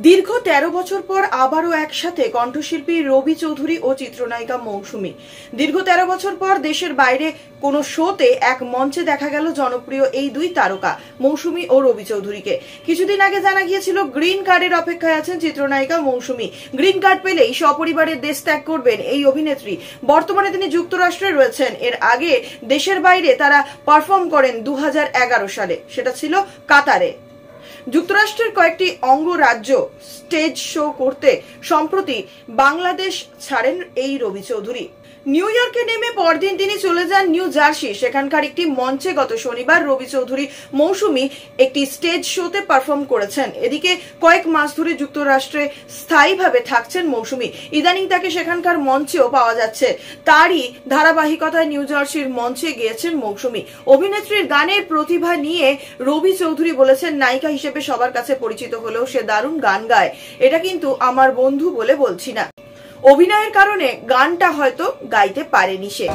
দীর্ঘ ১৩ বছর পর আবারও একসাথে কণ্ঠশিল্পী রবি চৌধুরী ও চিত্রনায়িকা মৌসুমী। দীর্ঘ ১৩ বছর পর দেশের বাইরে কোনো শোতে এক মঞ্চে দেখা গেল জনপ্রিয় এই দুই তারকা মৌসুমী ও রবি চৌধুরীকে। কিছুদিন আগে জানা গিয়েছিল গ্রিন কার্ডের অপেক্ষায় আছেন চিত্রনায়িকা মৌসুমী। গ্রিন কার্ড পেলেই সপরিবারের দেশ ত্যাগ করবেন এই অভিনেত্রী। বর্তমানে তিনি যুক্তরাষ্ট্রে রয়েছেন। এর আগে দেশের বাইরে তারা পারফর্ম করেন ২০১১ সালে, সেটা ছিল কাতারে। যুক্তরাষ্ট্রের কয়েকটি অঙ্গরাজ্য স্টেজ শো করতে সম্প্রতি বাংলাদেশ ছাড়েন এই রবি চৌধুরী। নিউ ইয়র্কে নেমে পরদিন তিনি চলে যান নিউ জার্সি। সেখানকার একটি মঞ্চে গত শনিবার রবি চৌধুরী মৌসুমী একটি স্টেজ শোতে পারফর্ম করেছেন। এদিকে কয়েক মাস ধরে যুক্তরাষ্ট্রে স্থায়ীভাবে থাকছেন মৌসুমী। ইদানিং তাকে সেখানকার মঞ্চেও পাওয়া যাচ্ছে। তারই ধারাবাহিকতায় নিউ জার্সির মঞ্চে গিয়েছেন মৌসুমী। অভিনেত্রীর গানের প্রতিভা নিয়ে রবি চৌধুরী বলেছেন, নায়িকা হিসেবে সবার কাছে পরিচিত হলেও সে দারুণ গান গায়। এটা কিন্তু আমার বন্ধু বলে বলছি না, অভিনয়ের কারণে গানটা হয়তো গাইতে পারেনি সে।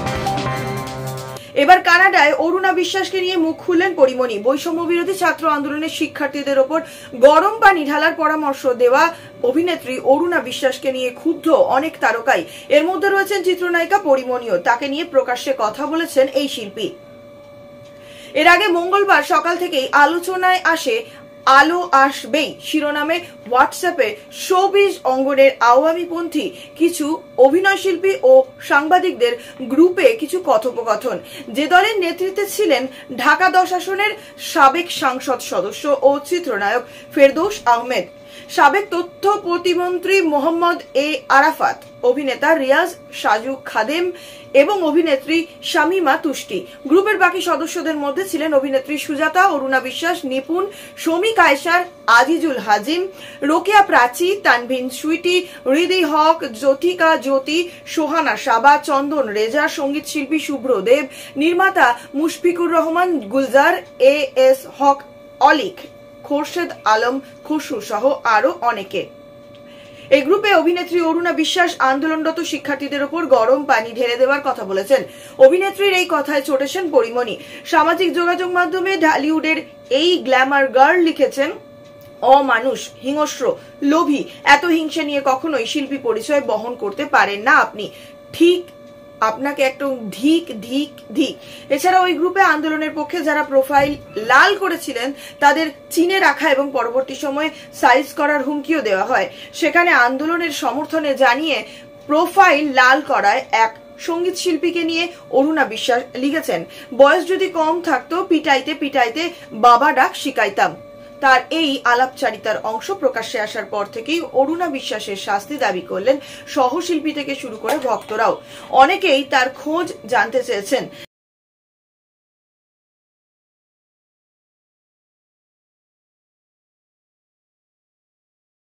এবার কানাডায় অরুণা বিশ্বাসকে নিয়ে মুখ খুললেন পরিমণি। বৈষম্য বিরোধী ছাত্র আন্দোলনের শিক্ষার্থীদের ওপর গরম পানি ঢালার পরামর্শ দেওয়া অভিনেত্রী অরুণা বিশ্বাসকে নিয়ে ক্ষুব্ধ অনেক তারকাই। এর মধ্যে রয়েছেন চিত্রনায়িকা পরিমণিও। তাকে নিয়ে প্রকাশ্যে কথা বলেছেন এই শিল্পী। এর আগে মঙ্গলবার সকাল থেকেই আলোচনায় আসে আলো আসবেই শিরোনামে হোয়াটসঅ্যাপে শোবিজ অঙ্গনের আওয়ামীপন্থী কিছু অভিনয়শিল্পী ও সাংবাদিকদের গ্রুপে কিছু কথোপকথন। যে দলের নেতৃত্বে ছিলেন ঢাকা ১০ আসনের সাবেক সংসদ সদস্য ও চিত্রনায়ক ফেরদৌস আহমেদ, সাবেক তথ্য প্রতিমন্ত্রী মোহাম্মদ এ আরাফাত, অভিনেতা রিয়াজ সাজু খাদেম এবং অভিনেত্রী শামিমা তুষ্টি। গ্রুপের বাকি সদস্যদের মধ্যে ছিলেন অভিনেত্রী সুজাতা, অরুণা বিশ্বাস, নিপুণ, শমী কায়সার, আজিজুল হাজিম, রোকেয়া প্রাচী, তানভিন সুইটি, হৃদি হক, জ্যোতিকা জ্যোতি, সোহানা সাবা, চন্দন রেজা, সঙ্গীত শিল্পী শুভ্র দেব, নির্মাতা মুশফিকুর রহমান, গুলজার, এ এস হক, অলিক, খোরশেদ আলম, খুশু সহ আরো অনেকে। এই গ্রুপে অভিনেত্রী অরুণা বিশ্বাস আন্দোলনরত শিক্ষার্থীদের উপর গরম পানি ঢেলে দেওয়ার কথা বলেছেন। অভিনেত্রীর এই কথায় চটেছেন পরিমণি। সামাজিক যোগাযোগ মাধ্যমে ঢালিউডের এই গ্ল্যামার গার্ল লিখেছেন, অমানুষ, হিংস্র, লোভী, এত হিংসা নিয়ে কখনোই শিল্পী পরিচয় বহন করতে পারেন না আপনি। ঠিক আপনাকে একটা ধিক ধিক ধিক। এছাড়া ওই গ্রুপে আন্দোলনের পক্ষে যারা প্রোফাইল লাল করেছিলেন তাদের চিনে রাখা এবং পরবর্তী সময়ে সাইজ করার হুমকিও দেওয়া হয়। সেখানে আন্দোলনের সমর্থনে জানিয়ে প্রোফাইল লাল করায় এক সঙ্গীত শিল্পীকে নিয়ে অরুণা বিশ্বাস লিখেছেন, বয়স যদি কম থাকতো পিটাইতে পিটাইতে বাবা ডাক শিখাইতাম। তার এই আলাপচারিতার অংশ প্রকাশ্যে আসার পর থেকেই অরুণা বিশ্বাসের শাস্তি দাবি করলেন সহশিল্পী থেকে শুরু করে ভক্তরাও। অনেকেই তার খোঁজ জানতে চেয়েছেন।